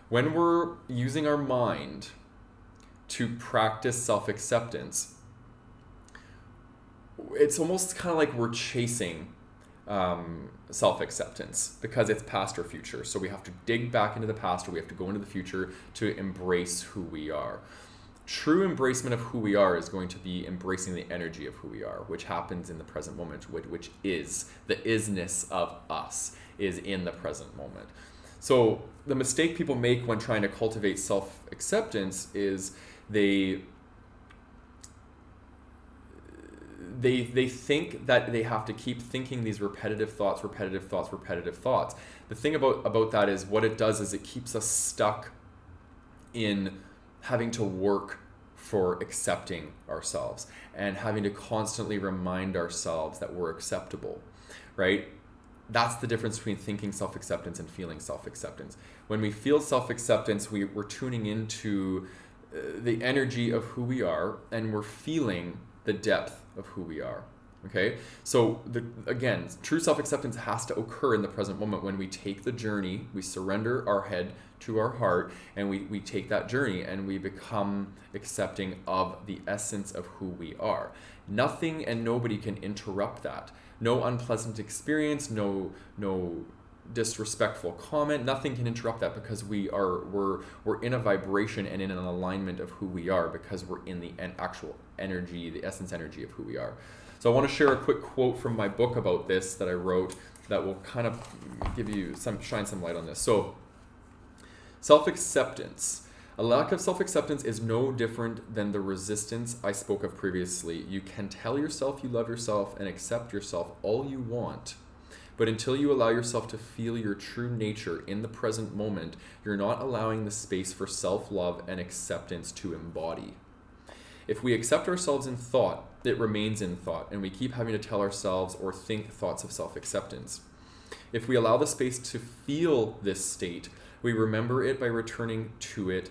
When we're using our mind to practice self-acceptance, it's almost kind of like we're chasing self-acceptance because it's past or future. So we have to dig back into the past, or we have to go into the future to embrace who we are. True embracement of who we are is going to be embracing the energy of who we are, which happens in the present moment, which is the isness of us, is in the present moment. So the mistake people make when trying to cultivate self-acceptance is they think that they have to keep thinking these repetitive thoughts. The thing about that is what it does is it keeps us stuck in having to work for accepting ourselves and having to constantly remind ourselves that we're acceptable, right? That's the difference between thinking self-acceptance and feeling self-acceptance. When we feel self-acceptance, we're tuning into the energy of who we are, and we're feeling the depth of who we are. Okay, so again, true self-acceptance has to occur in the present moment when we take the journey, we surrender our head to our heart, and we take that journey and we become accepting of the essence of who we are. Nothing and nobody can interrupt that. No unpleasant experience, no disrespectful comment, nothing can interrupt that, because we're in a vibration and in an alignment of who we are, because we're in the actual energy, the essence energy of who we are. So I want to share a quick quote from my book about this that I wrote that will kind of shine some light on this. So, self-acceptance. A lack of self-acceptance is no different than the resistance I spoke of previously. You can tell yourself you love yourself and accept yourself all you want, but until you allow yourself to feel your true nature in the present moment, you're not allowing the space for self-love and acceptance to embody. If we accept ourselves in thought, it remains in thought, and we keep having to tell ourselves or think thoughts of self-acceptance. If we allow the space to feel this state, we remember it by returning to it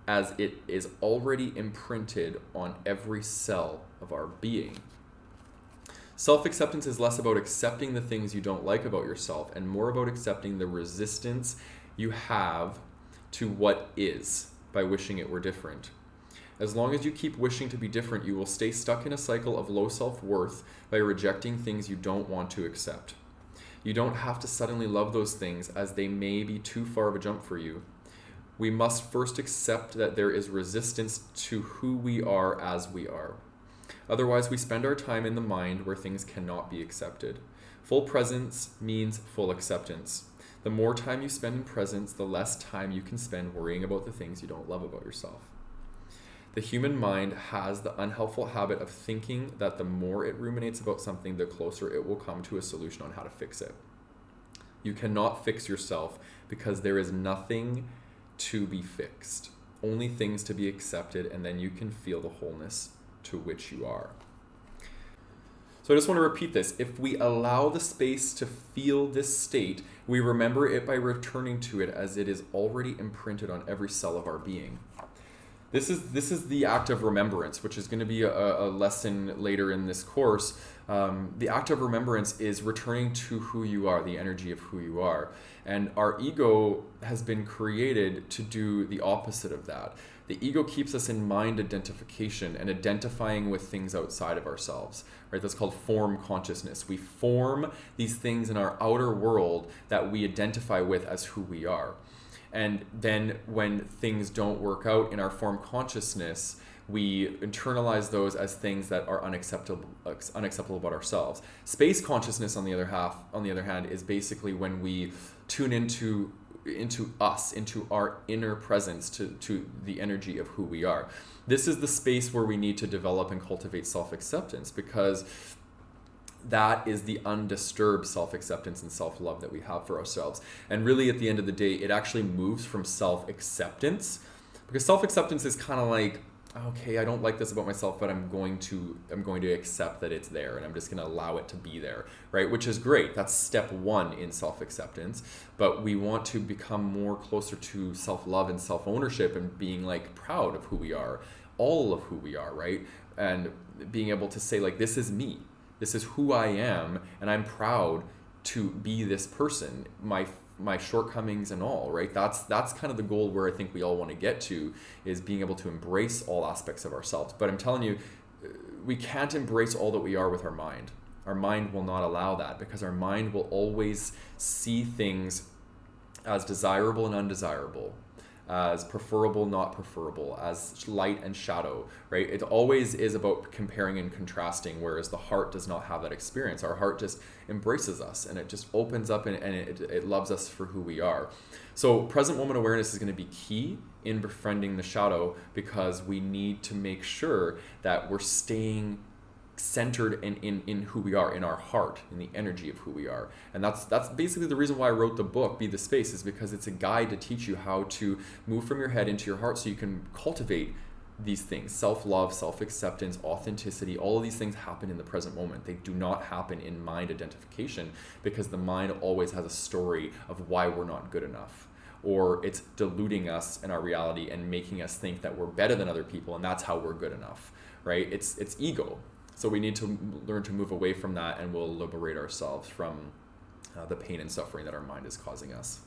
as it is already imprinted on every cell of our being. Self-acceptance is less about accepting the things you don't like about yourself and more about accepting the resistance you have to what is by wishing it were different. As long as you keep wishing to be different, you will stay stuck in a cycle of low self-worth by rejecting things you don't want to accept. You don't have to suddenly love those things, as they may be too far of a jump for you. We must first accept that there is resistance to who we are as we are. Otherwise, we spend our time in the mind where things cannot be accepted. Full presence means full acceptance. The more time you spend in presence, the less time you can spend worrying about the things you don't love about yourself. The human mind has the unhelpful habit of thinking that the more it ruminates about something, the closer it will come to a solution on how to fix it. You cannot fix yourself because there is nothing to be fixed, only things to be accepted, and then you can feel the wholeness to which you are. So I just want to repeat this. If we allow the space to feel this state, we remember it by returning to it as it is already imprinted on every cell of our being. This is the act of remembrance, which is going to be a lesson later in this course. The act of remembrance is returning to who you are, the energy of who you are. And our ego has been created to do the opposite of that. The ego keeps us in mind identification and identifying with things outside of ourselves, right? That's called form consciousness. We form these things in our outer world that we identify with as who we are. And then when things don't work out in our form consciousness, we internalize those as things that are unacceptable about ourselves. Space consciousness, on the other hand, is basically when we tune into us, into our inner presence, to the energy of who we are. This is the space where we need to develop and cultivate self-acceptance, because that is the undisturbed self-acceptance and self-love that we have for ourselves. And really, at the end of the day, it actually moves from self-acceptance, because self-acceptance is kind of like, okay, I don't like this about myself, but I'm going to accept that it's there, and I'm just going to allow it to be there, right? Which is great. That's step one in self-acceptance. But we want to become more closer to self-love and self-ownership and being like proud of who we are, all of who we are, right? And being able to say, like, this is me. This is who I am, and I'm proud to be this person. My my shortcomings and all, right? That's kind of the goal where I think we all want to get to, is being able to embrace all aspects of ourselves. But I'm telling you, we can't embrace all that we are with our mind. Our mind will not allow that, because our mind will always see things as desirable and undesirable, as preferable, not preferable, as light and shadow, right? It always is about comparing and contrasting, whereas the heart does not have that experience. Our heart just embraces us, and it just opens up, and it loves us for who we are. So present moment awareness is going to be key in befriending the shadow, because we need to make sure that we're staying centered in who we are, in our heart, in the energy of who we are. And that's basically the reason why I wrote the book Be the Space, is because it's a guide to teach you how to move from your head into your heart, so you can cultivate these things: self-love, self-acceptance, authenticity. All of these things happen in the present moment. They do not happen in mind identification, because the mind always has a story of why we're not good enough, or it's diluting us in our reality and making us think that we're better than other people, and that's how we're good enough, right? It's ego. So we need to learn to move away from that, and we'll liberate ourselves from the pain and suffering that our mind is causing us.